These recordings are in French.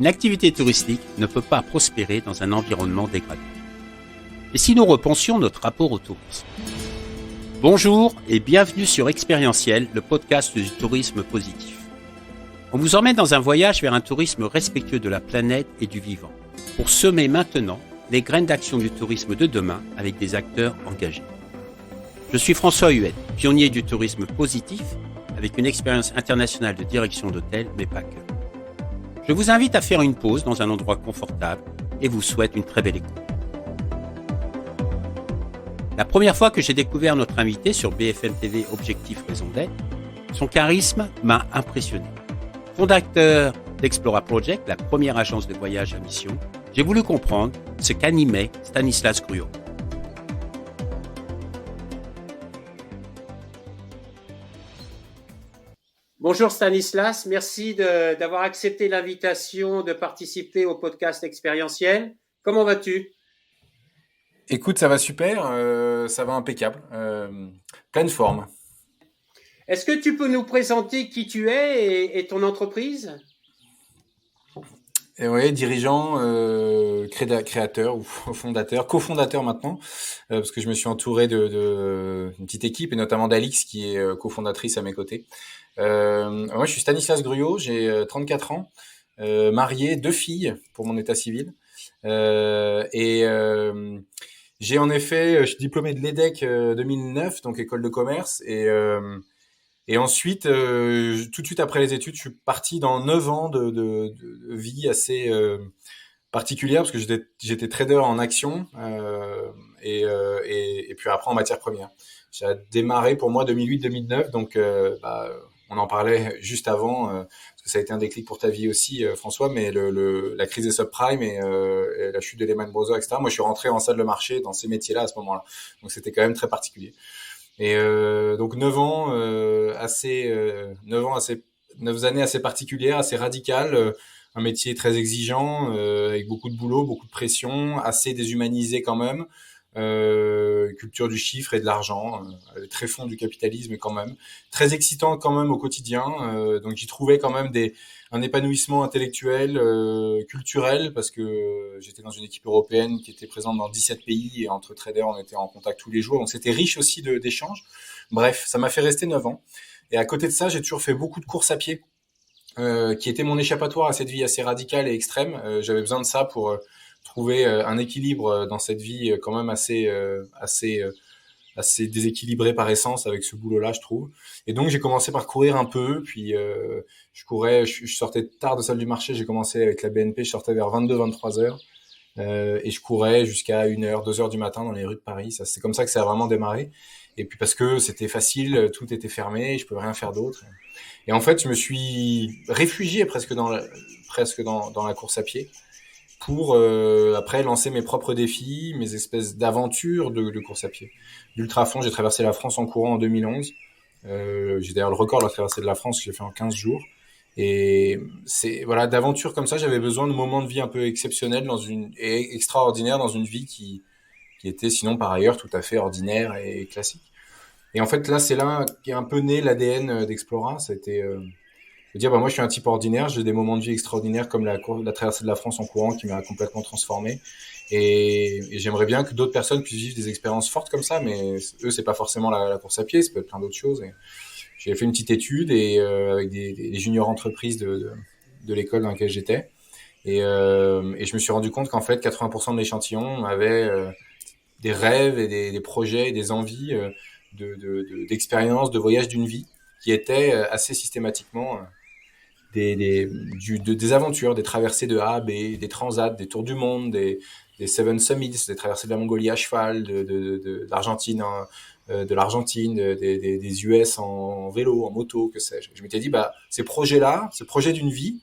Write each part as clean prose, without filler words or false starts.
Une activité touristique ne peut pas prospérer dans un environnement dégradé. Et si nous repensions notre rapport au tourisme? Bonjour et bienvenue sur Expérientiel, le podcast du tourisme positif. On vous emmène dans un voyage vers un tourisme respectueux de la planète et du vivant, pour semer maintenant les graines d'action du tourisme de demain avec des acteurs engagés. Je suis François Huet, pionnier du tourisme positif, avec une expérience internationale de direction d'hôtel, mais pas que. Je vous invite à faire une pause dans un endroit confortable et vous souhaite une très belle écoute. La première fois que j'ai découvert notre invité sur BFM TV Objectif Raison d'être, son charisme m'a impressionné. Fondateur d'Explora Project, la première agence de voyage à mission, j'ai voulu comprendre ce qu'animait Stanislas Gruot. Bonjour Stanislas, merci d'avoir accepté l'invitation de participer au podcast Expérientiel. Comment vas-tu? Écoute, ça va super, ça va impeccable, pleine forme. Est-ce que tu peux nous présenter qui tu es et ton entreprise? Et ouais, dirigeant, créateur ou fondateur, cofondateur maintenant, parce que je me suis entouré de une petite équipe et notamment d'Alix qui est cofondatrice à mes côtés. Moi, je suis Stanislas Gruot, j'ai 34 ans, marié, 2 filles pour mon état civil, j'ai en effet, je suis diplômé de l'EDEC 2009, donc école de commerce, et ensuite, tout de suite après les études, je suis parti dans 9 ans de vie assez particulière parce que j'étais trader en actions et puis après en matières premières. J'ai démarré pour moi 2008-2009, donc on en parlait juste avant parce que ça a été un déclic pour ta vie aussi, François, mais la crise des subprimes et la chute de Lehman Brothers, etc. Moi, je suis rentré en salle de marché dans ces métiers-là à ce moment-là, donc c'était quand même très particulier. Et donc 9 années assez particulières, assez radicales, un métier très exigeant, avec beaucoup de boulot, beaucoup de pression, assez déshumanisé quand même, culture du chiffre et de l'argent, très fond du capitalisme quand même, très excitant quand même au quotidien, donc j'y trouvais quand même un épanouissement intellectuel, culturel, parce que j'étais dans une équipe européenne qui était présente dans 17 pays et entre traders on était en contact tous les jours, donc c'était riche aussi d'échanges. Bref, ça m'a fait rester 9 ans. Et à côté de ça, j'ai toujours fait beaucoup de courses à pied, qui était mon échappatoire à cette vie assez radicale et extrême. J'avais besoin de ça pour trouver un équilibre dans cette vie quand même assez déséquilibré par essence avec ce boulot-là, je trouve. Et donc j'ai commencé par courir un peu, puis je sortais tard de salle du marché, j'ai commencé avec la BNP, je sortais vers 22-23 heures, et je courais jusqu'à 1h, 2h du matin dans les rues de Paris. Ça, c'est comme ça que ça a vraiment démarré. Et puis parce que c'était facile, tout était fermé, je pouvais rien faire d'autre. Et en fait, je me suis réfugié presque dans la course à pied pour après lancer mes propres défis, mes espèces d'aventures de course à pied. D'ultrafond, j'ai traversé la France en courant en 2011. J'ai d'ailleurs le record de la traversée de la France que j'ai fait en 15 jours. Et voilà, d'aventures comme ça, j'avais besoin de moments de vie un peu exceptionnels et extraordinaires dans une vie qui était sinon par ailleurs tout à fait ordinaire et classique. Et en fait, c'est là qu'est un peu né l'ADN d'Explora. C'était de dire, moi, je suis un type ordinaire, j'ai des moments de vie extraordinaires comme la traversée de la France en courant qui m'a complètement transformé. Et j'aimerais bien que d'autres personnes puissent vivre des expériences fortes comme ça, mais eux, c'est pas forcément la course à pied, ça peut être plein d'autres choses. Et j'ai fait une petite étude avec des juniors entreprises de l'école dans laquelle j'étais. Et je me suis rendu compte qu'en fait, 80% de l'échantillon avait des rêves et des projets et des envies d'expériences, de voyages d'une vie qui étaient assez systématiquement des aventures, des traversées de A à B, des transats, des tours du monde, des Seven Summits, des traversées de la Mongolie à cheval, de l'Argentine, des US en vélo, en moto, que sais-je. Je m'étais dit, ces projets-là, ce projet d'une vie,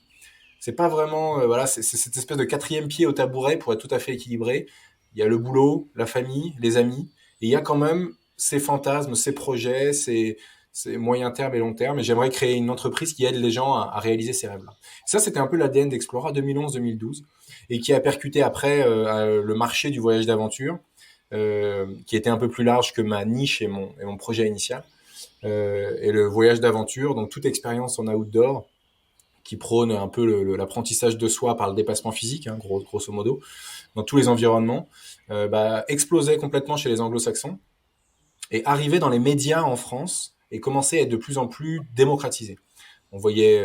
c'est pas vraiment, c'est cette espèce de quatrième pied au tabouret pour être tout à fait équilibré. Il y a le boulot, la famille, les amis, et il y a quand même ces fantasmes, ces projets, ces moyen terme et long terme, et j'aimerais créer une entreprise qui aide les gens à réaliser ces rêves-là. Ça, c'était un peu l'ADN d'Explora 2011-2012, et qui a percuté après le marché du voyage d'aventure, qui était un peu plus large que ma niche et mon projet initial, et le voyage d'aventure, donc toute expérience en outdoor, qui prône un peu l'apprentissage de soi par le dépassement physique, hein, grosso modo, dans tous les environnements, explosait complètement chez les anglo-saxons et arrivait dans les médias en France et commençait à être de plus en plus démocratisé. On voyait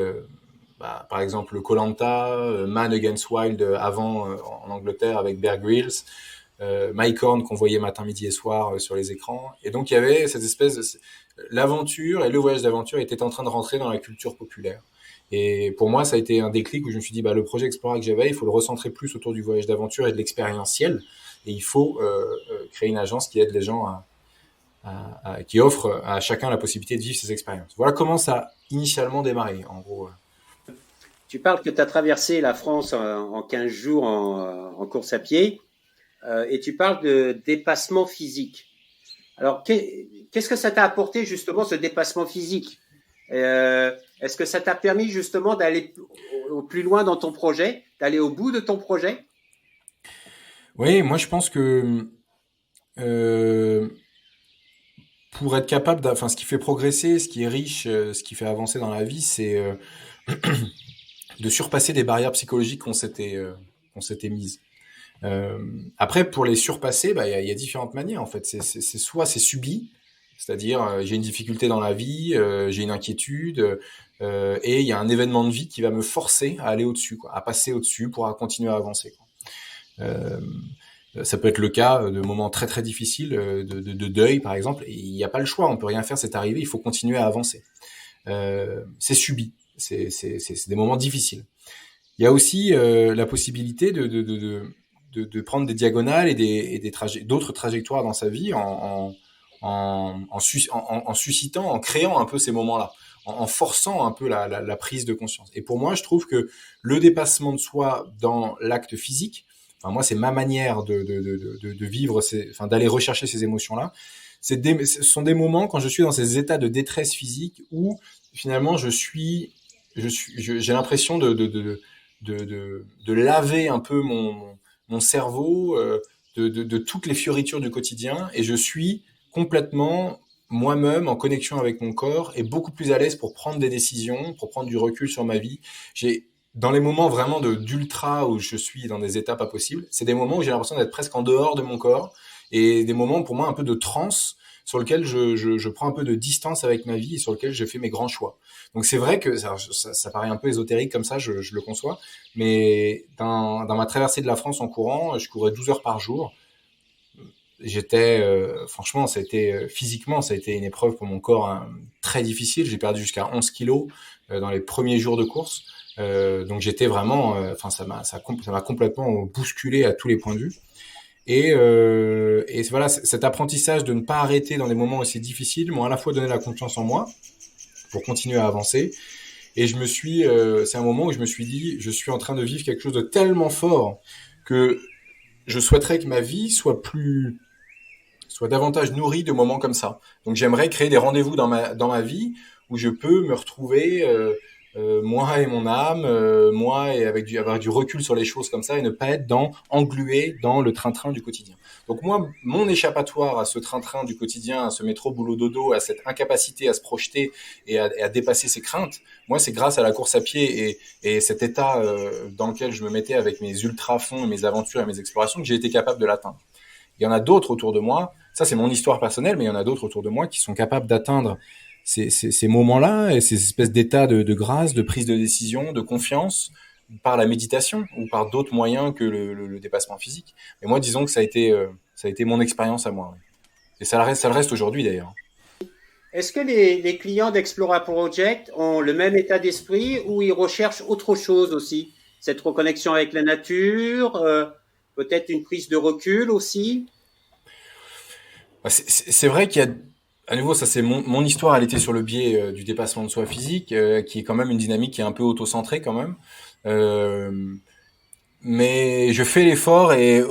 par exemple Koh-Lanta, Man Against Wild avant en Angleterre avec Bear Grylls, Mike Horn qu'on voyait matin, midi et soir sur les écrans. Et donc il y avait cette espèce de... L'aventure et le voyage d'aventure était en train de rentrer dans la culture populaire. Et pour moi, ça a été un déclic où je me suis dit, le projet Explora que j'avais, il faut le recentrer plus autour du voyage d'aventure et de l'expérientiel. Et il faut créer une agence qui aide les gens qui offre à chacun la possibilité de vivre ces expériences. Voilà comment ça a initialement démarré, en gros. Tu parles que tu as traversé la France en 15 jours en course à pied et tu parles de dépassement physique. Alors, qu'est-ce que ça t'a apporté justement ce dépassement physique? Est-ce que ça t'a permis justement d'aller au plus loin dans ton projet, d'aller au bout de ton projet? Oui, moi je pense que pour être capable, ce qui fait progresser, ce qui est riche, ce qui fait avancer dans la vie, c'est de surpasser des barrières psychologiques qu'on s'était mises. Après, pour les surpasser, y a différentes manières en fait. Soit c'est subi, c'est-à-dire j'ai une difficulté dans la vie, j'ai une inquiétude, et il y a un événement de vie qui va me forcer à aller au-dessus, quoi, à passer au-dessus pour continuer à avancer, quoi. Ça peut être le cas de moments très très difficiles, de deuil par exemple, et il n'y a pas le choix, on peut rien faire, c'est arrivé, il faut continuer à avancer. C'est subi, c'est des moments difficiles. Il y a aussi la possibilité de prendre des diagonales et d'autres trajectoires dans sa vie en suscitant, en créant un peu ces moments-là, en forçant un peu la prise de conscience. Et pour moi, je trouve que le dépassement de soi dans l'acte physique, moi, c'est ma manière de vivre, d'aller rechercher ces émotions-là. Ce sont des moments quand je suis dans ces états de détresse physique où finalement j'ai l'impression de laver un peu mon cerveau de toutes les fioritures du quotidien, et je suis complètement moi-même en connexion avec mon corps et beaucoup plus à l'aise pour prendre des décisions, pour prendre du recul sur ma vie. Dans les moments vraiment d'ultra où je suis dans des états pas possibles, c'est des moments où j'ai l'impression d'être presque en dehors de mon corps, et des moments pour moi un peu de transe sur lequel je prends un peu de distance avec ma vie et sur lequel je fais mes grands choix. Donc c'est vrai que ça paraît un peu ésotérique comme ça, je le conçois, mais dans ma traversée de la France en courant, je courais 12 heures par jour. Franchement, physiquement, ça a été une épreuve pour mon corps, hein, très difficile. J'ai perdu jusqu'à 11 kilos dans les premiers jours de course. Donc j'étais vraiment, ça m'a complètement bousculé à tous les points de vue. Et voilà, cet apprentissage de ne pas arrêter dans des moments aussi difficiles m'ont à la fois donné la confiance en moi pour continuer à avancer. Et c'est un moment où je me suis dit, je suis en train de vivre quelque chose de tellement fort que je souhaiterais que ma vie soit davantage nourrie de moments comme ça. Donc j'aimerais créer des rendez-vous dans ma vie où je peux me retrouver moi et mon âme, moi et avoir du recul sur les choses comme ça, et ne pas être englué dans le train-train du quotidien. Donc moi, mon échappatoire à ce train-train du quotidien, à ce métro boulot dodo, à cette incapacité à se projeter et à dépasser ses craintes, moi c'est grâce à la course à pied et cet état dans lequel je me mettais avec mes ultra-fonds, mes aventures et mes explorations, que j'ai été capable de l'atteindre. Il y en a d'autres autour de moi, ça c'est mon histoire personnelle, mais il y en a d'autres autour de moi qui sont capables d'atteindre ces moments-là et ces espèces d'états de grâce, de prise de décision, de confiance, par la méditation ou par d'autres moyens que le dépassement physique. Mais moi, disons que ça a été mon expérience à moi. Et ça le reste aujourd'hui d'ailleurs. Est-ce que les clients d'Explora Project ont le même état d'esprit ou ils recherchent autre chose aussi? Cette reconnexion avec la nature, peut-être une prise de recul aussi? C'est vrai qu'il y a, à nouveau, ça c'est mon histoire, elle était sur le biais du dépassement de soi physique, qui est quand même une dynamique qui est un peu auto-centrée quand même. Mais je fais l'effort et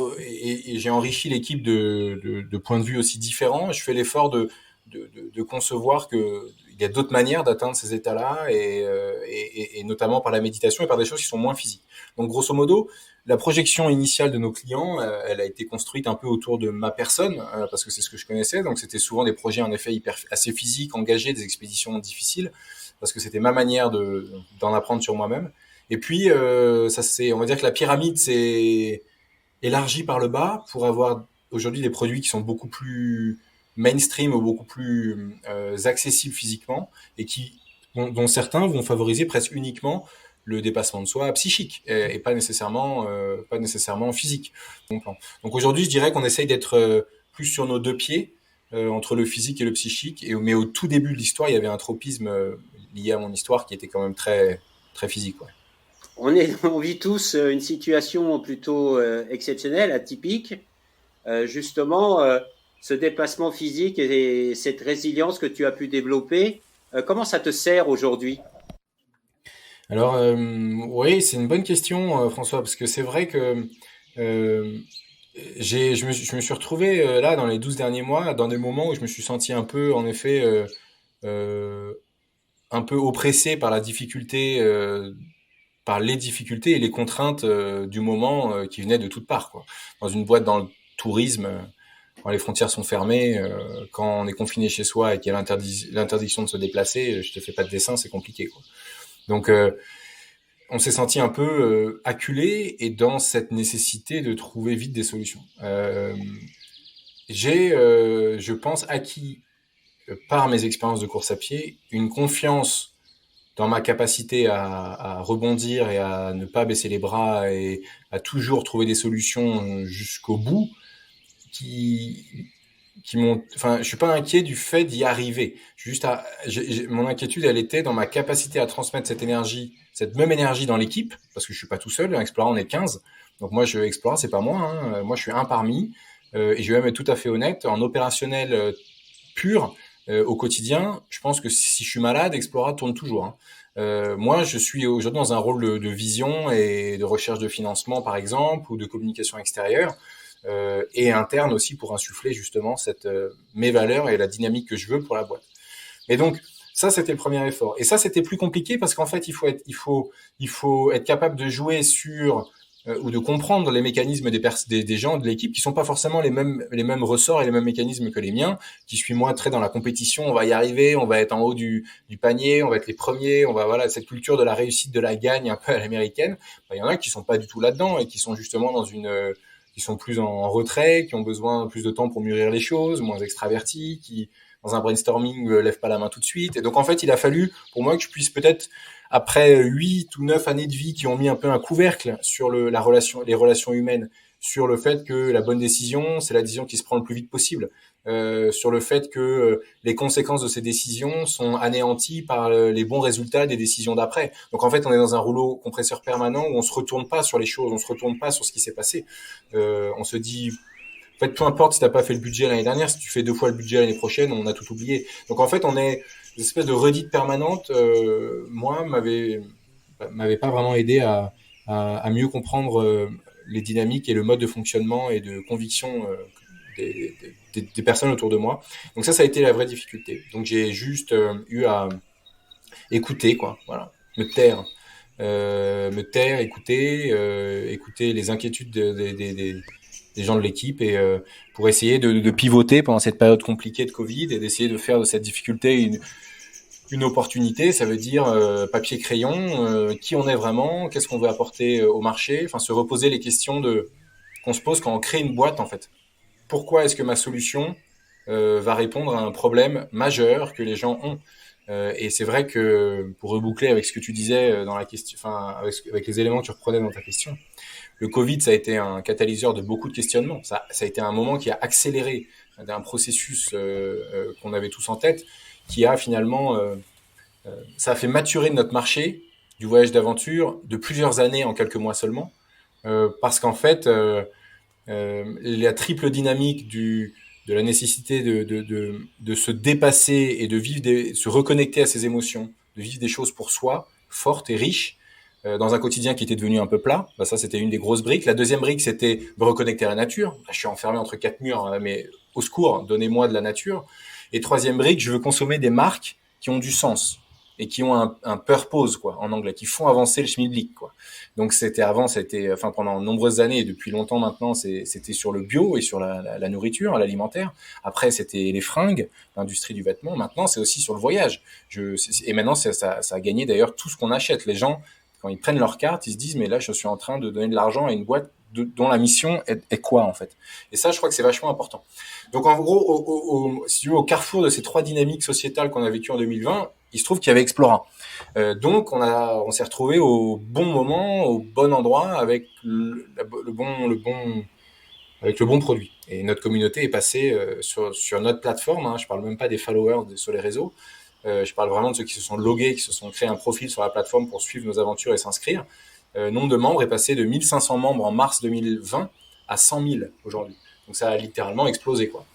j'ai enrichi l'équipe de points de vue aussi différents. Je fais l'effort de concevoir que il y a d'autres manières d'atteindre ces états-là et notamment par la méditation et par des choses qui sont moins physiques. Donc grosso modo, la projection initiale de nos clients, elle a été construite un peu autour de ma personne parce que c'est ce que je connaissais. Donc c'était souvent des projets en effet assez physiques, engagés, des expéditions difficiles parce que c'était ma manière d'en apprendre sur moi-même. Et puis on va dire que la pyramide s'est élargie par le bas pour avoir aujourd'hui des produits qui sont beaucoup plus mainstream ou beaucoup plus accessibles physiquement et dont certains vont favoriser presque uniquement le dépassement de soi psychique et pas nécessairement physique. Donc aujourd'hui, je dirais qu'on essaye d'être plus sur nos deux pieds entre le physique et le psychique. Mais au tout début de l'histoire, il y avait un tropisme lié à mon histoire qui était quand même très très physique. Ouais. On vit tous une situation plutôt exceptionnelle, atypique. Justement, ce dépassement physique et cette résilience que tu as pu développer, comment ça te sert aujourd'hui? Alors, oui, c'est une bonne question, François, parce que c'est vrai que euh, je me suis retrouvé là dans les 12 derniers mois, dans des moments où je me suis senti un peu, en effet, euh, un peu oppressé par la difficulté, par les difficultés et les contraintes du moment qui venaient de toutes parts, quoi. Dans une boîte dans le tourisme, quand les frontières sont fermées, quand on est confiné chez soi et qu'il y a l'interdiction de se déplacer, je te fais pas de dessin, c'est compliqué, quoi. Donc, on s'est senti un peu acculé et dans cette nécessité de trouver vite des solutions. Je pense, acquis par mes expériences de course à pied, une confiance dans ma capacité à rebondir et à ne pas baisser les bras et à toujours trouver des solutions jusqu'au bout qui enfin, je suis pas inquiet du fait d'y arriver. Mon inquiétude, elle était dans ma capacité à transmettre cette énergie, cette même énergie dans l'équipe, parce que je suis pas tout seul. Explora, on est 15. Donc moi, Explora, c'est pas moi, hein. Moi, je suis un parmi. Et je vais même être tout à fait honnête, en opérationnel pur, au quotidien, je pense que si je suis malade, Explora tourne toujours, hein. Moi, je suis aujourd'hui dans un rôle de vision et de recherche de financement, par exemple, ou de communication extérieure. Et interne aussi pour insuffler justement mes valeurs et la dynamique que je veux pour la boîte. Et donc ça, c'était le premier effort. Et ça, c'était plus compliqué parce qu'en fait, il faut être capable de jouer sur ou de comprendre les mécanismes des gens de l'équipe qui sont pas forcément les mêmes ressorts et les mêmes mécanismes que les miens, qui suis moi très dans la compétition, on va y arriver, on va être en haut du panier, on va être les premiers, voilà, cette culture de la réussite, de la gagne un peu à l'américaine. Il y en a qui sont pas du tout là-dedans et qui sont justement qui sont plus en retrait, qui ont besoin de plus de temps pour mûrir les choses, moins extravertis, qui dans un brainstorming lèvent pas la main tout de suite. Et donc en fait, il a fallu pour moi que je puisse peut-être après 8 ou 9 années de vie qui ont mis un peu un couvercle sur les relations humaines, sur le fait que la bonne décision, c'est la décision qui se prend le plus vite possible, sur le fait que les conséquences de ces décisions sont anéanties par les bons résultats des décisions d'après. Donc en fait, on est dans un rouleau compresseur permanent où on se retourne pas sur les choses, on se retourne pas sur ce qui s'est passé. On se dit, en fait, peu importe si t'as pas fait le budget l'année dernière, si tu fais 2 fois le budget l'année prochaine, on a tout oublié. Donc en fait, on est une espèce de redite permanente. Moi, m'avait pas vraiment aidé à mieux comprendre les dynamiques et le mode de fonctionnement et de conviction des personnes autour de moi. Donc ça a été la vraie difficulté. Donc j'ai juste eu à écouter, quoi. Voilà, me taire, écouter les inquiétudes des gens de l'équipe et pour essayer de pivoter pendant cette période compliquée de Covid et d'essayer de faire de cette difficulté une opportunité. Ça veut dire papier crayon, qui on est vraiment, qu'est-ce qu'on veut apporter au marché, enfin se reposer les questions qu'on se pose quand on crée une boîte en fait. Pourquoi est-ce que ma solution va répondre à un problème majeur que les gens ont? Et c'est vrai que pour reboucler avec ce que tu disais dans la question, enfin avec les éléments que tu reprenais dans ta question, le Covid, ça a été un catalyseur de beaucoup de questionnements. Ça a été un moment qui a accéléré un processus qu'on avait tous en tête, qui a finalement, ça a fait maturer notre marché du voyage d'aventure de plusieurs années en quelques mois seulement, parce qu'en fait, la triple dynamique de la nécessité de se dépasser et de se reconnecter à ses émotions, de vivre des choses pour soi, fortes et riches, dans un quotidien qui était devenu un peu plat. Bah, ça, c'était une des grosses briques. La deuxième brique, c'était me reconnecter à la nature. Bah, je suis enfermé entre 4 murs, hein, mais au secours, donnez-moi de la nature. Et troisième brique, je veux consommer des marques qui ont du sens et qui ont un purpose, quoi, en anglais, qui font avancer le schmilblick, quoi. Donc pendant de nombreuses années, et depuis longtemps maintenant, c'était sur le bio et sur la nourriture, l'alimentaire. Après, c'était les fringues, l'industrie du vêtement. Maintenant, c'est aussi sur le voyage. Et maintenant, ça a gagné d'ailleurs tout ce qu'on achète. Les gens, quand ils prennent leur carte, ils se disent, mais là, je suis en train de donner de l'argent à une boîte dont la mission est quoi, en fait. Et ça, je crois que c'est vachement important. Donc, en gros, si tu veux, au carrefour de ces trois dynamiques sociétales qu'on a vécues en 2020, il se trouve qu'il y avait Explora. Donc, on s'est retrouvé au bon moment, au bon endroit, avec le bon produit. Et notre communauté est passée sur notre plateforme. Hein. Je parle même pas des followers sur les réseaux. Je parle vraiment de ceux qui se sont logués, qui se sont créés un profil sur la plateforme pour suivre nos aventures et s'inscrire. Nombre de membres est passé de 1500 membres en mars 2020 à 100 000 aujourd'hui. Donc ça a littéralement explosé, quoi.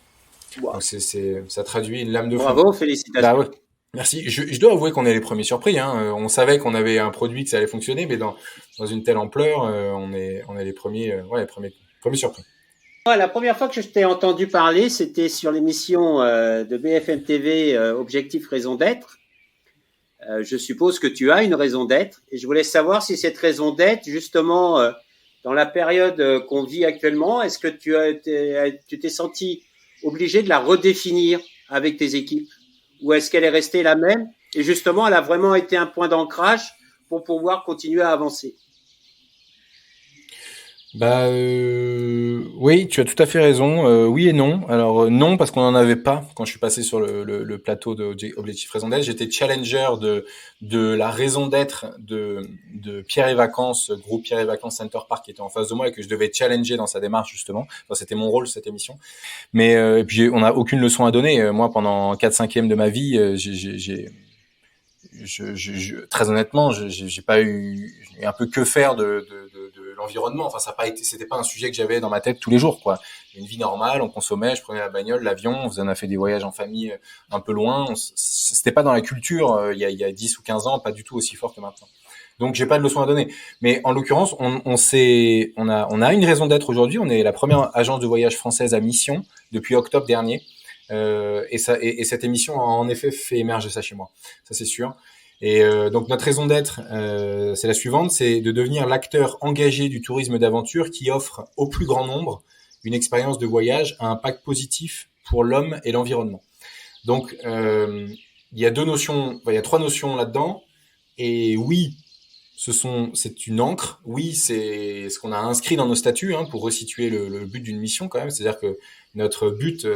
Wow. Donc ça traduit une lame de fond. Bravo, félicitations. Bah, ouais. Merci. Je dois avouer qu'on est les premiers surpris. Hein. On savait qu'on avait un produit que ça allait fonctionner, mais dans une telle ampleur, on est les premiers, les premiers surpris. La première fois que je t'ai entendu parler, c'était sur l'émission de BFM TV Objectif Raison d'être. Je suppose que tu as une raison d'être et je voulais savoir si cette raison d'être, justement, dans la période qu'on vit actuellement, est-ce que tu t'es senti obligé de la redéfinir avec tes équipes ou est-ce qu'elle est restée la même et justement, elle a vraiment été un point d'ancrage pour pouvoir continuer à avancer? Oui, tu as tout à fait raison. Oui et non. Alors non parce qu'on n'en avait pas quand je suis passé sur le plateau de Objectif Raison d'être. J'étais challenger de la raison d'être de Pierre et Vacances, groupe Pierre et Vacances Center Park qui était en face de moi et que je devais challenger dans sa démarche justement. Enfin, c'était mon rôle cette émission. Mais et puis on n'a aucune leçon à donner. Moi, pendant 4/5 de ma vie, très honnêtement, j'ai pas eu un peu que faire de l'environnement. Enfin, c'était pas un sujet que j'avais dans ma tête tous les jours, quoi. Une vie normale, on consommait, je prenais la bagnole, l'avion, on a fait des voyages en famille un peu loin. C'était pas dans la culture il y a 10 ou 15 ans, pas du tout aussi fort que maintenant. Donc j'ai pas de leçon à donner. Mais en l'occurrence, on a une raison d'être aujourd'hui. On est la première agence de voyage française à mission depuis octobre dernier. Et cette émission a en effet fait émerger ça chez moi. Ça c'est sûr. Et donc notre raison d'être, c'est la suivante, c'est de devenir l'acteur engagé du tourisme d'aventure qui offre au plus grand nombre une expérience de voyage à impact positif pour l'homme et l'environnement. Donc il y a trois notions là-dedans. Et oui, c'est une encre. Oui, c'est ce qu'on a inscrit dans nos statuts pour resituer le but d'une mission quand même. C'est-à-dire que notre but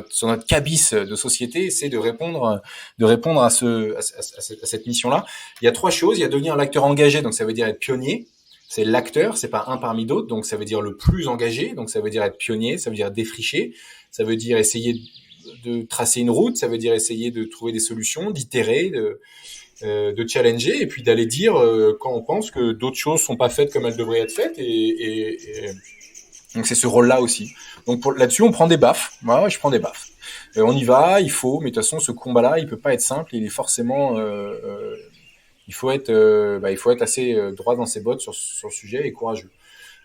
sur notre cabis de société, c'est de répondre à cette mission-là. Il y a trois choses. Il y a devenir l'acteur engagé, donc ça veut dire être pionnier. C'est l'acteur, c'est pas un parmi d'autres, donc ça veut dire le plus engagé, donc ça veut dire être pionnier, ça veut dire défricher, ça veut dire essayer de tracer une route, ça veut dire essayer de trouver des solutions, d'itérer, de challenger et puis d'aller dire quand on pense que d'autres choses sont pas faites comme elles devraient être faites et donc c'est ce rôle-là aussi. Donc là-dessus on prend des baffes. Ouais, je prends des baffes. On y va, il faut, mais de toute façon ce combat-là il peut pas être simple, il est forcément il faut être assez droit dans ses bottes sur le sujet et courageux.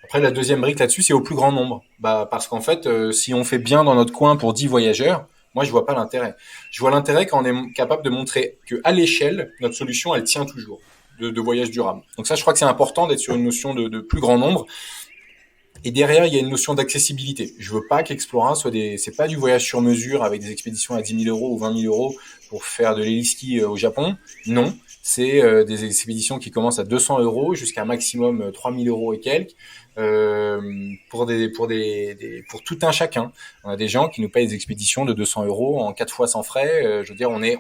Après la deuxième brique là-dessus c'est au plus grand nombre. Parce qu'en fait si on fait bien dans notre coin pour 10 voyageurs, moi, je vois pas l'intérêt. Je vois l'intérêt quand on est capable de montrer que à l'échelle, notre solution, elle tient toujours de voyage durable. Donc ça, je crois que c'est important d'être sur une notion de plus grand nombre. Et derrière, il y a une notion d'accessibilité. Je veux pas qu'Explora c'est pas du voyage sur mesure avec des expéditions à 10 000 euros ou 20 000 euros pour faire de l'héliski au Japon. Non. C'est des expéditions qui commencent à 200 euros jusqu'à un maximum 3 000 euros et quelques. Pour tout un chacun. On a des gens qui nous payent des expéditions de 200 euros en 4 fois sans frais. Je veux dire, on est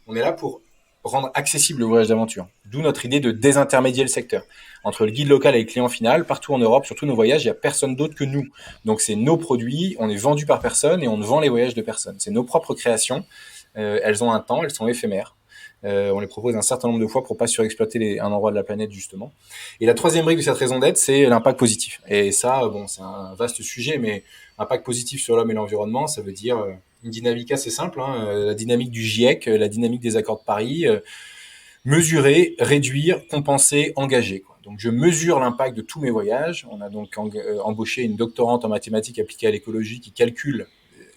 là pour rendre accessible le voyage d'aventure. D'où notre idée de désintermédier le secteur. Entre le guide local et le client final, partout en Europe, sur tous nos voyages, il n'y a personne d'autre que nous. Donc c'est nos produits, on est vendu par personne et on ne vend les voyages de personne. C'est nos propres créations. Elles ont un temps, elles sont éphémères. On les propose un certain nombre de fois pour pas surexploiter un endroit de la planète justement. Et la troisième brique de cette raison d'être, c'est l'impact positif. Et ça, c'est un vaste sujet, mais impact positif sur l'homme et l'environnement, ça veut dire une dynamique assez simple, la dynamique du GIEC, la dynamique des accords de Paris, mesurer, réduire, compenser, engager, quoi. Donc je mesure l'impact de tous mes voyages. On a donc embauché une doctorante en mathématiques appliquées à l'écologie qui calcule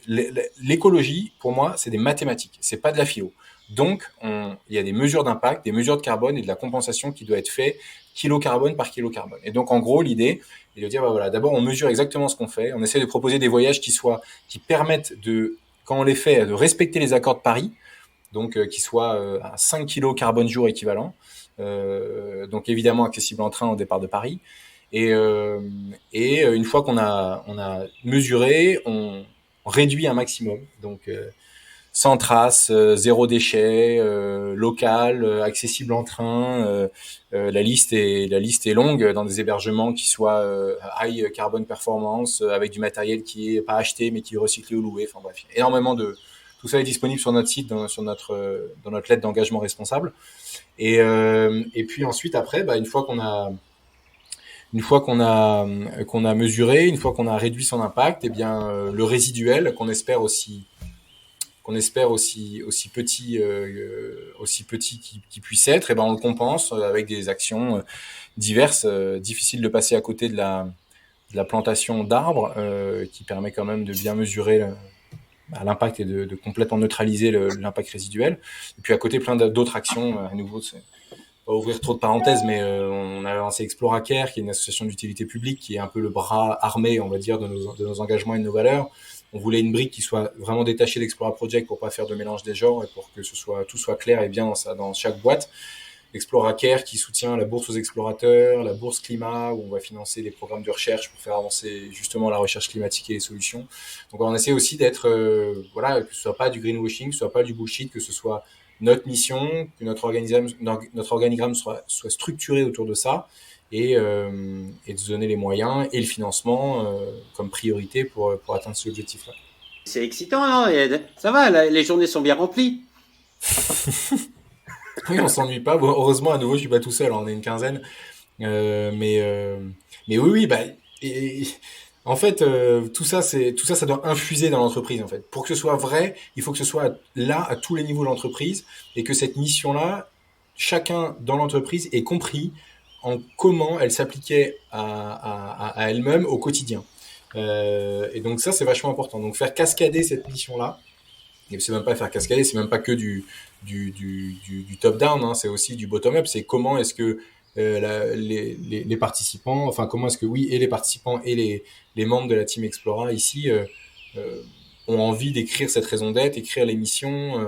l'écologie. Pour moi, c'est des mathématiques, c'est pas de la philo. Donc, il y a des mesures d'impact, des mesures de carbone et de la compensation qui doit être fait kilo carbone par kilo carbone. Et donc, en gros, l'idée est de dire, voilà, d'abord, on mesure exactement ce qu'on fait. On essaie de proposer des voyages qui permettent quand on les fait, de respecter les accords de Paris. Donc qui soit à 5 kg carbone jour équivalent, donc évidemment accessible en train au départ de Paris. Et une fois qu'on a mesuré, on réduit un maximum. Donc sans trace, zéro déchet, local, accessible en train. La liste est longue dans des hébergements qui soient high carbone performance, avec du matériel qui est pas acheté mais qui est recyclé ou loué. Enfin bref, énormément de tout ça est disponible sur notre site, dans notre lettre d'engagement responsable. Et puis ensuite après, une fois qu'on a mesuré, une fois qu'on a réduit son impact, et bien le résiduel aussi petit qui puisse être, et ben on le compense avec des actions diverses. Difficile de passer à côté de la plantation d'arbres, qui permet quand même de bien mesurer l'impact et de complètement neutraliser l'impact résiduel. Et puis à côté, plein d'autres actions. À nouveau, c'est pas ouvrir trop de parenthèses, mais on a lancé Exploracare, qui est une association d'utilité publique, qui est un peu le bras armé, on va dire, de nos engagements et de nos valeurs. On voulait une brique qui soit vraiment détachée d'Explora Project pour pas faire de mélange des genres et pour que tout soit clair et bien dans chaque boîte. Exploracare qui soutient la bourse aux explorateurs, la bourse climat, où on va financer des programmes de recherche pour faire avancer justement la recherche climatique et les solutions. Donc on essaie aussi d'être, que ce soit pas du greenwashing, que ce soit pas du bullshit, que ce soit notre mission, que notre organigramme soit structuré autour de ça, et de se donner les moyens et le financement comme priorité pour atteindre cet objectif-là. C'est excitant, non? Ça va, les journées sont bien remplies. Oui, on s'ennuie pas. Bon, heureusement, à nouveau, je suis pas tout seul. On est une quinzaine. Mais oui, en fait, tout ça, ça doit infuser dans l'entreprise. En fait, pour que ce soit vrai, il faut que ce soit là à tous les niveaux de l'entreprise et que cette mission-là, chacun dans l'entreprise ait compris en comment elle s'appliquait à elle-même au quotidien. Et donc ça, c'est vachement important. Donc faire cascader cette mission-là. Et c'est même pas faire cascader, c'est même pas que du top-down, hein, c'est aussi du bottom-up. C'est comment est-ce que les participants, enfin comment est-ce que et les participants et les membres de la team Explora ici ont envie d'écrire cette raison d'être, écrire les missions,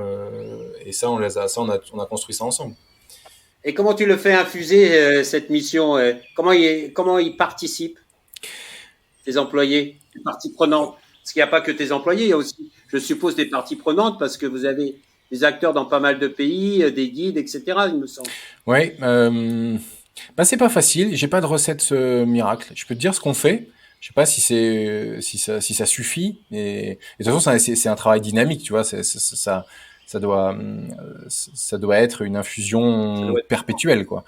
et ça on a construit ça ensemble. Et comment tu le fais infuser cette mission comment ils participent, tes employés, les parties prenantes? Parce qu'il n'y a pas que tes employés, il y a aussi, je suppose, des parties prenantes, parce que vous avez des acteurs dans pas mal de pays, des guides, etc., il me semble. Oui, c'est pas facile. J'ai pas de recette miracle. Je peux te dire ce qu'on fait. Je sais pas si ça suffit. Et de toute façon, c'est un travail dynamique, tu vois. Ça doit être une infusion perpétuelle, quoi.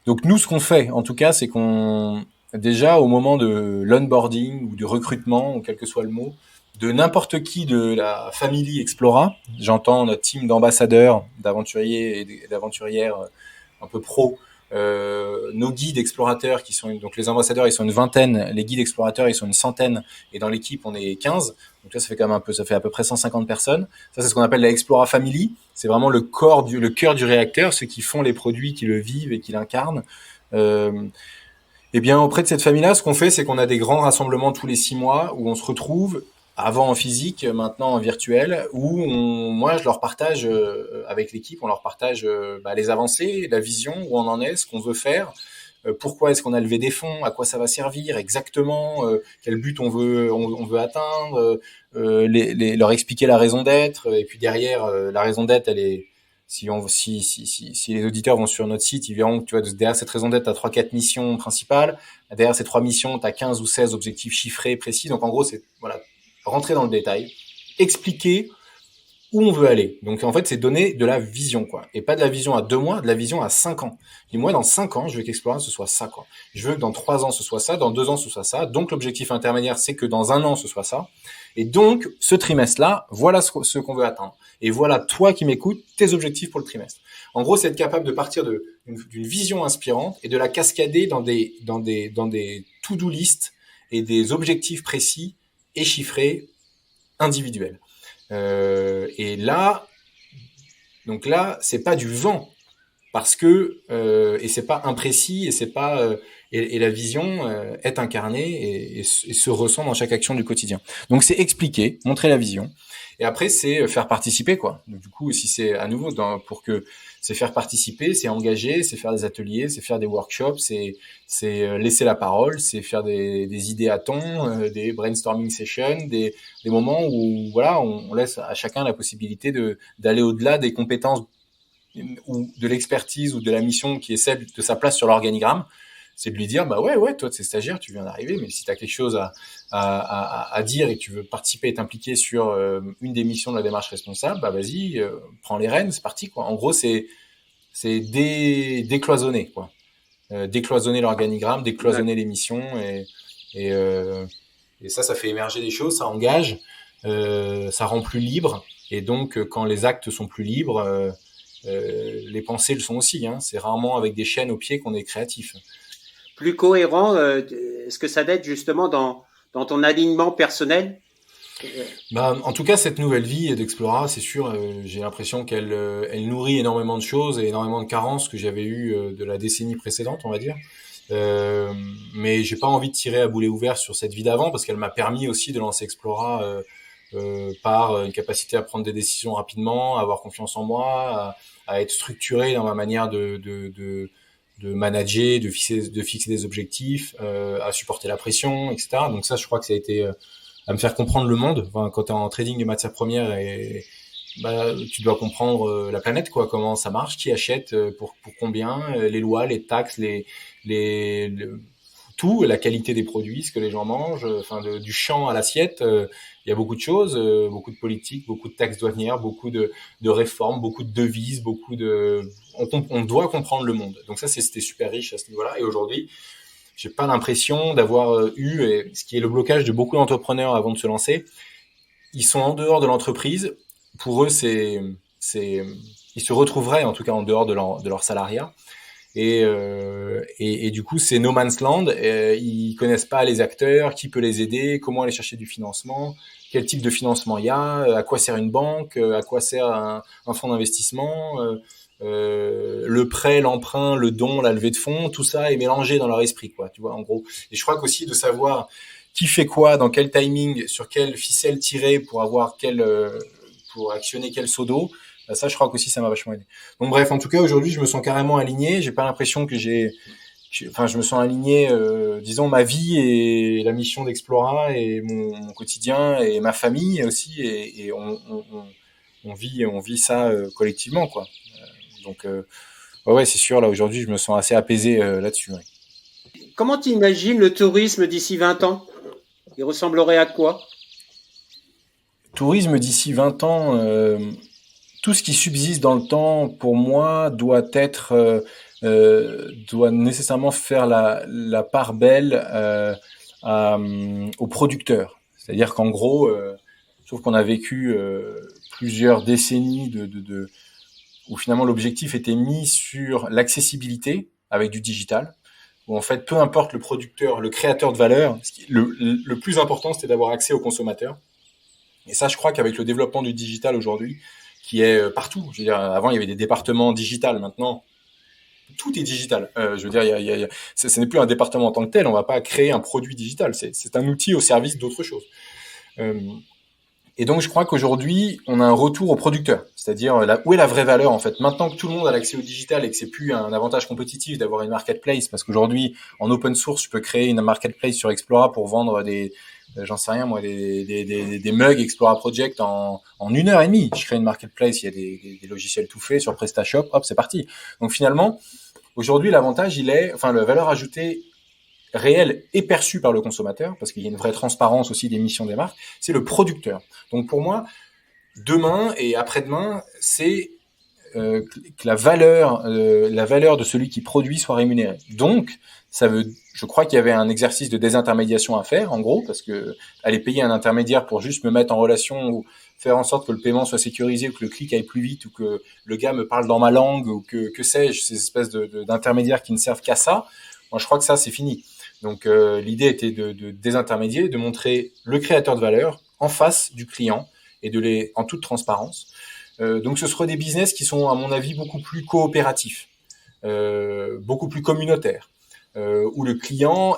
Donc nous, ce qu'on fait, en tout cas, c'est qu'on déjà au moment de l'onboarding ou du recrutement, ou quel que soit le mot, de n'importe qui de la famille Explora, j'entends notre team d'ambassadeurs, d'aventuriers et d'aventurières un peu pro, nos guides explorateurs donc les ambassadeurs, ils sont une vingtaine, les guides explorateurs, ils sont une centaine, et dans l'équipe, on est 15. Donc là, ça fait quand même ça fait à peu près 150 personnes. Ça, c'est ce qu'on appelle la Explora Family. C'est vraiment le cœur du réacteur, ceux qui font les produits, qui le vivent et qui l'incarnent. Et bien, auprès de cette famille-là, ce qu'on fait, c'est qu'on a des grands rassemblements tous les 6 mois où on se retrouve, avant en physique, maintenant en virtuel, où moi je leur partage avec l'équipe, on leur partage les avancées, la vision, où on en est, ce qu'on veut faire, pourquoi est-ce qu'on a levé des fonds, à quoi ça va servir exactement, quel but on veut atteindre, leur expliquer la raison d'être, et puis derrière la raison d'être, elle est si les auditeurs vont sur notre site, ils verront que tu vois, derrière cette raison d'être, tu as 3-4 missions principales. Derrière ces 3 missions, tu as 15 ou 16 objectifs chiffrés, précis. Donc en gros, c'est rentrer dans le détail, expliquer où on veut aller. Donc en fait, c'est donner de la vision, quoi. Et pas de la vision à 2 mois, de la vision à 5 ans. Et moi, dans 5 ans, je veux qu'Explora, ce soit ça, quoi. Je veux que dans 3 ans, ce soit ça, dans 2 ans, ce soit ça. Donc l'objectif intermédiaire, c'est que dans 1 an, ce soit ça. Et donc, ce trimestre-là, voilà ce qu'on veut atteindre. Et voilà, toi qui m'écoutes, tes objectifs pour le trimestre. En gros, c'est être capable de partir d'une vision inspirante et de la cascader dans des to-do list et des objectifs précis et chiffrés individuels. Et là, Donc là, c'est pas du vent parce que et c'est pas imprécis et c'est pas et la vision est incarnée et se ressent dans chaque action du quotidien. Donc c'est expliquer, montrer la vision et après c'est faire participer quoi. Donc du coup si c'est à nouveau pour que c'est faire participer, c'est engager, c'est faire des ateliers, c'est faire des workshops, c'est laisser la parole, c'est faire des idéatons, des brainstorming sessions, des moments où voilà on laisse à chacun la possibilité d'aller au-delà des compétences ou de l'expertise ou de la mission qui est celle de sa place sur l'organigramme, c'est de lui dire bah ouais toi t'es stagiaire, tu viens d'arriver, mais si tu as quelque chose à dire et que tu veux participer et t'impliquer sur une des missions de la démarche responsable, bah vas-y, prends les rênes, c'est parti quoi. En gros c'est décloisonner quoi, décloisonner l'organigramme, décloisonner les missions et, euh, et ça fait émerger des choses, ça engage, ça rend plus libre et donc quand les actes sont plus libres les pensées le sont aussi. Hein. C'est rarement avec des chaînes aux pieds qu'on est créatif. Plus cohérent, est-ce que ça t'aide justement dans ton alignement personnel? Bah, en tout cas, cette nouvelle vie d'Explora, c'est sûr, j'ai l'impression qu'elle elle nourrit énormément de choses et énormément de carences que j'avais eues de la décennie précédente, on va dire. Mais j'ai pas envie de tirer à boulet ouvert sur cette vie d'avant parce qu'elle m'a permis aussi de lancer Explora par une capacité à prendre des décisions rapidement, à avoir confiance en moi, à être structuré dans ma manière de manager, de fixer des objectifs, à supporter la pression, etc. Donc ça, je crois que ça a été à me faire comprendre le monde. Enfin, quand tu es en trading de matières premières et bah, tu dois comprendre la planète, quoi, comment ça marche, qui achète, pour combien, les lois, les taxes, tout, la qualité des produits, ce que les gens mangent, enfin du champ à l'assiette, il y a beaucoup de choses, beaucoup de politiques, beaucoup de taxes douanières, beaucoup de réformes, beaucoup de devises, on doit comprendre le monde. Donc ça, c'était super riche à ce niveau-là. Et aujourd'hui, j'ai pas l'impression d'avoir eu, et ce qui est le blocage de beaucoup d'entrepreneurs avant de se lancer, ils sont en dehors de l'entreprise. Pour eux, ils se retrouveraient en tout cas en dehors de leur salariat. Et du coup, c'est no man's land. Ils connaissent pas les acteurs, qui peut les aider, comment aller chercher du financement, quel type de financement il y a, à quoi sert une banque, à quoi sert un fonds d'investissement, le prêt, l'emprunt, le don, la levée de fonds, tout ça est mélangé dans leur esprit, quoi. Tu vois, en gros. Et je crois qu'aussi de savoir qui fait quoi, dans quel timing, sur quelle ficelle tirer pour avoir pour actionner quel seau d'eau. Ça, je crois qu'aussi, ça m'a vachement aidé. Donc bref, en tout cas, aujourd'hui, je me sens carrément aligné. J'ai pas l'impression que je me sens aligné, disons, ma vie et la mission d'Explora et mon quotidien et ma famille aussi. Et on vit ça collectivement, quoi. Donc, ouais, c'est sûr, là, aujourd'hui, je me sens assez apaisé là-dessus. Ouais. Comment tu imagines le tourisme d'ici 20 ans? Il ressemblerait à quoi? Tourisme d'ici 20 ans, tout ce qui subsiste dans le temps, pour moi, doit nécessairement faire la part belle aux producteurs. C'est-à-dire qu'en gros, je trouve qu'on a vécu plusieurs décennies où finalement l'objectif était mis sur l'accessibilité avec du digital, où en fait, peu importe le producteur, le créateur de valeur, le plus important, c'était d'avoir accès aux consommateurs. Et ça, je crois qu'avec le développement du digital aujourd'hui, qui est partout. Je veux dire, avant, il y avait des départements digitales. Maintenant, tout est digital. Je veux dire, ce n'est plus un département en tant que tel. On va pas créer un produit digital. C'est un outil au service d'autre chose. Et donc, je crois qu'aujourd'hui, on a un retour au producteur. C'est-à-dire, où est la vraie valeur, en fait? Maintenant que tout le monde a l'accès au digital et que c'est plus un avantage compétitif d'avoir une marketplace, parce qu'aujourd'hui, en open source, je peux créer une marketplace sur Explora pour vendre j'en sais rien moi, des mugs Explora Project en 1 heure et demie. Je crée une marketplace, il y a des logiciels tout faits sur PrestaShop, hop, c'est parti. Donc finalement, aujourd'hui, l'avantage, la valeur ajoutée réelle et perçue par le consommateur, parce qu'il y a une vraie transparence aussi des missions des marques, c'est le producteur. Donc pour moi, demain et après-demain, c'est que la valeur de celui qui produit soit rémunérée. Donc, je crois qu'il y avait un exercice de désintermédiation à faire, en gros, parce que aller payer un intermédiaire pour juste me mettre en relation ou faire en sorte que le paiement soit sécurisé, ou que le clic aille plus vite, ou que le gars me parle dans ma langue, ou que sais-je, ces espèces d'intermédiaires qui ne servent qu'à ça. Moi, je crois que ça, c'est fini. Donc, l'idée était de désintermédier, de montrer le créateur de valeur en face du client et en toute transparence. Donc ce seront des business qui sont, à mon avis, beaucoup plus coopératifs, beaucoup plus communautaires, où le client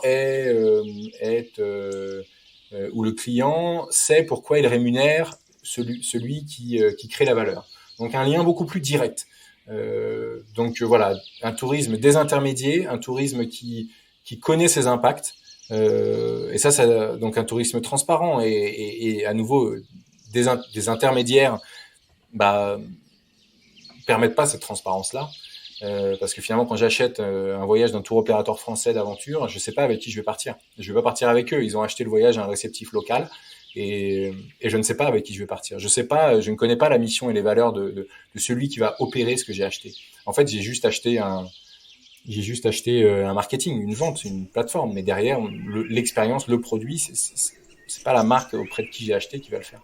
où le client sait pourquoi il rémunère celui qui crée la valeur. Donc un lien beaucoup plus direct. Voilà, un tourisme désintermédié, un tourisme qui connaît ses impacts, et ça donc un tourisme transparent et à nouveau des intermédiaires permettent pas cette transparence-là. Parce que finalement, quand j'achète un voyage d'un tour opérateur français d'aventure, je sais pas avec qui je vais partir. Je vais pas partir avec eux. Ils ont acheté le voyage à un réceptif local et je ne sais pas avec qui je vais partir. Je sais pas, je ne connais pas la mission et les valeurs de celui qui va opérer ce que j'ai acheté. En fait, j'ai juste acheté un marketing, une vente, une plateforme. Mais derrière, l'expérience, le produit, c'est pas la marque auprès de qui j'ai acheté qui va le faire.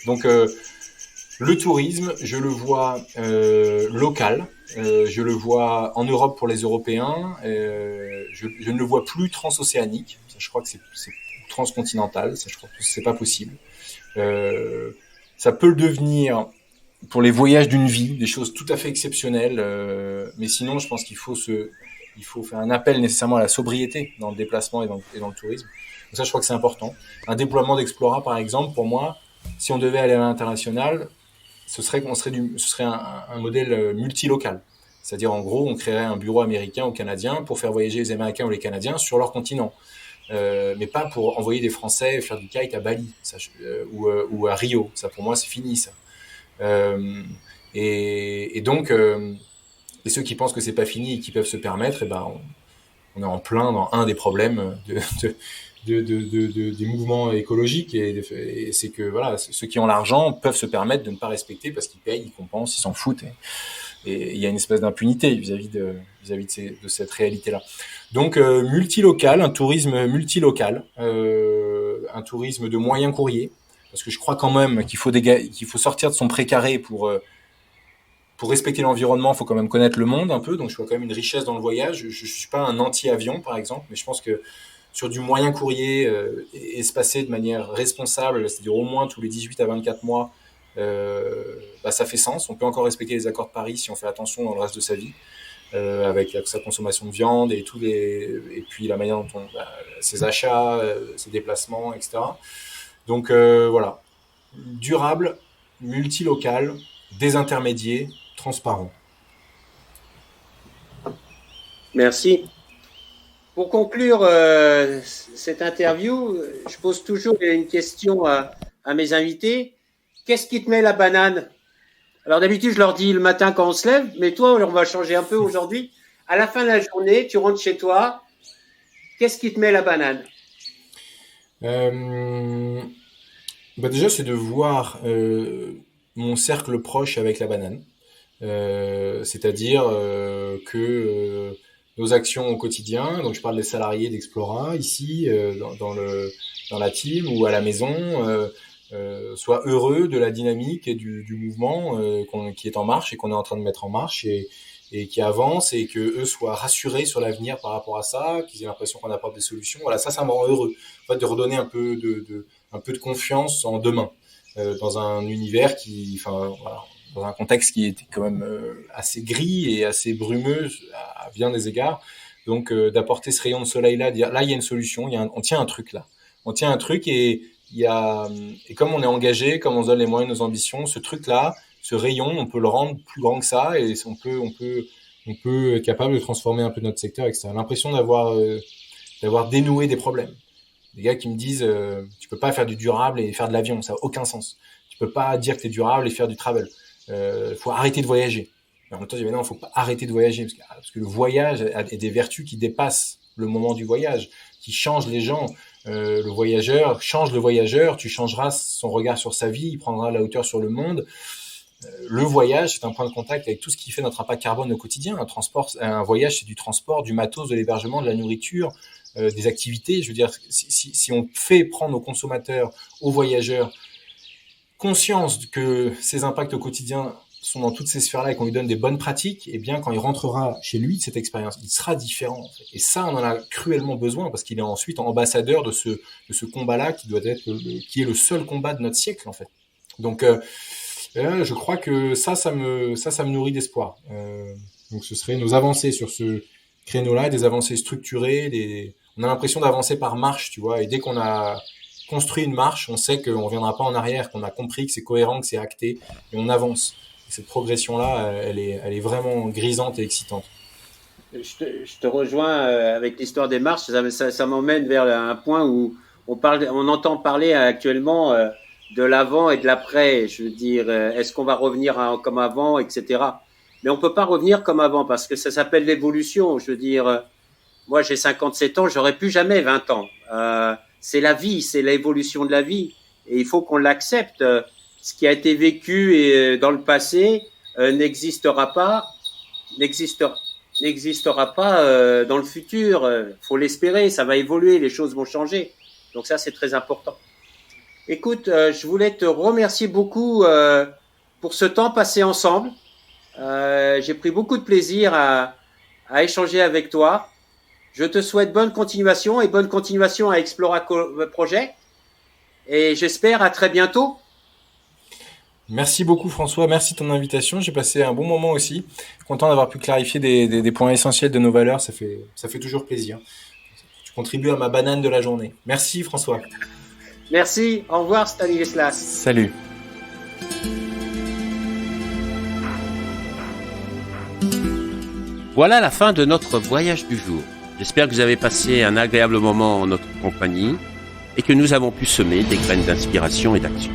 Donc, le tourisme, je le vois local, je le vois en Europe pour les Européens, je ne le vois plus transocéanique, ça, je crois que c'est transcontinental, ça je crois que c'est pas possible. Ça peut le devenir pour les voyages d'une vie, des choses tout à fait exceptionnelles, mais sinon je pense qu'il faut faire un appel nécessairement à la sobriété dans le déplacement et dans le tourisme. Donc ça je crois que c'est important. Un déploiement d'Explora par exemple, pour moi, si on devait aller à l'international, ce serait un modèle multilocal. C'est-à-dire, en gros, on créerait un bureau américain ou canadien pour faire voyager les Américains ou les Canadiens sur leur continent. Mais pas pour envoyer des Français faire du kite à Bali ou à Rio. Ça, pour moi, c'est fini, ça. Donc, ceux qui pensent que c'est pas fini et qui peuvent se permettre, on est en plein dans un des problèmes des mouvements écologiques et c'est que voilà, ceux qui ont l'argent peuvent se permettre de ne pas respecter parce qu'ils payent, ils compensent, ils s'en foutent et il y a une espèce d'impunité vis-à-vis de cette réalité-là. Donc multilocal, un tourisme multilocal, un tourisme de moyen courrier, parce que je crois quand même qu'il faut sortir de son précaré pour respecter l'environnement. Il faut quand même connaître le monde un peu, donc je vois quand même une richesse dans le voyage. Je suis pas un anti-avion par exemple, mais je pense que sur du moyen courrier espacé de manière responsable, c'est-à-dire au moins tous les 18 à 24 mois, ça fait sens. On peut encore respecter les accords de Paris si on fait attention dans le reste de sa vie, avec sa consommation de viande et puis la manière dont ses achats, ses déplacements, etc. Donc voilà, durable, multilocal, désintermédié, transparent. Merci. Pour conclure cette interview, je pose toujours une question à mes invités. Qu'est-ce qui te met la banane? Alors d'habitude, je leur dis le matin quand on se lève, mais toi, on va changer un peu aujourd'hui. À la fin de la journée, tu rentres chez toi. Qu'est-ce qui te met la banane? Déjà, c'est de voir mon cercle proche avec la banane. C'est-à-dire que nos actions au quotidien, donc je parle des salariés d'Explora ici dans la team ou à la maison, soient heureux de la dynamique et du mouvement qui est en marche et qu'on est en train de mettre en marche et qui avance et que eux soient rassurés sur l'avenir par rapport à ça, qu'ils aient l'impression qu'on apporte des solutions. Voilà, ça me rend heureux. En fait, de redonner un peu de confiance en demain dans un univers dans un contexte qui était quand même assez gris et assez brumeux à bien des égards. Donc d'apporter ce rayon de soleil là, dire là il y a une solution, on tient un truc là. On tient un truc et comme on est engagé, comme on se donne les moyens de nos ambitions, ce truc là, ce rayon, on peut le rendre plus grand que ça et on peut être capable de transformer un peu notre secteur, etc. L'impression d'avoir dénoué des problèmes. Des gars qui me disent tu peux pas faire du durable et faire de l'avion, ça a aucun sens. Tu peux pas dire que t'es durable et faire du travel. Faut arrêter de voyager. Mais en même temps, je dis, mais non, faut pas arrêter de voyager parce que le voyage a des vertus qui dépassent le moment du voyage, qui changent les gens. Le voyageur change le voyageur, tu changeras son regard sur sa vie, il prendra la hauteur sur le monde. Le voyage, c'est un point de contact avec tout ce qui fait notre impact carbone au quotidien. Un voyage, c'est du transport, du matos, de l'hébergement, de la nourriture, des activités. Je veux dire, si on fait prendre aux consommateurs, aux voyageurs, conscience que ces impacts au quotidien sont dans toutes ces sphères-là et qu'on lui donne des bonnes pratiques, et bien quand il rentrera chez lui de cette expérience, il sera différent. En fait. Et ça, on en a cruellement besoin parce qu'il est ensuite ambassadeur de ce combat-là qui est le seul combat de notre siècle en fait. Donc Je crois que ça me nourrit d'espoir. Donc ce serait nos avancées sur ce créneau-là, des avancées structurées, on a l'impression d'avancer par marche, tu vois, et dès qu'on a construit une marche, on sait qu'on reviendra pas en arrière, qu'on a compris que c'est cohérent, que c'est acté, et on avance. Et cette progression-là, elle est vraiment grisante et excitante. Je te rejoins avec l'histoire des marches. Ça m'emmène vers un point où on entend parler actuellement de l'avant et de l'après. Je veux dire, est-ce qu'on va revenir comme avant, etc. Mais on peut pas revenir comme avant parce que ça s'appelle l'évolution. Je veux dire, moi j'ai 57 ans, j'aurais plus jamais 20 ans. C'est la vie, c'est l'évolution de la vie. Et il faut qu'on l'accepte. Ce qui a été vécu dans le passé n'existera pas dans le futur. Faut l'espérer, ça va évoluer, les choses vont changer. Donc ça, c'est très important. Écoute, je voulais te remercier beaucoup pour ce temps passé ensemble. J'ai pris beaucoup de plaisir à échanger avec toi. Je te souhaite bonne continuation à Explora Project. Et j'espère à très bientôt. Merci beaucoup François, merci de ton invitation. J'ai passé un bon moment aussi. Content d'avoir pu clarifier des points essentiels de nos valeurs, ça fait toujours plaisir. Tu contribues à ma banane de la journée. Merci François. Merci, au revoir Stanislas. Salut. Voilà la fin de notre voyage du jour. J'espère que vous avez passé un agréable moment en notre compagnie et que nous avons pu semer des graines d'inspiration et d'action.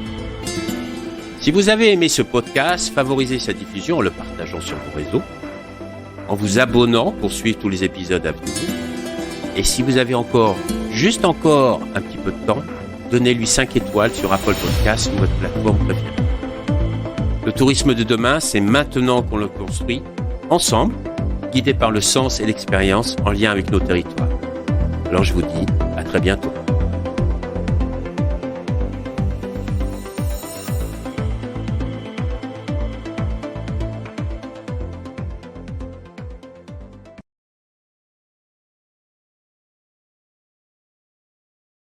Si vous avez aimé ce podcast, favorisez sa diffusion en le partageant sur vos réseaux, en vous abonnant pour suivre tous les épisodes à venir. Et si vous avez juste encore un petit peu de temps, donnez-lui 5 étoiles sur Apple Podcasts ou votre plateforme préférée. Le tourisme de demain, c'est maintenant qu'on le construit, ensemble, guidé par le sens et l'expérience en lien avec nos territoires. Alors je vous dis à très bientôt.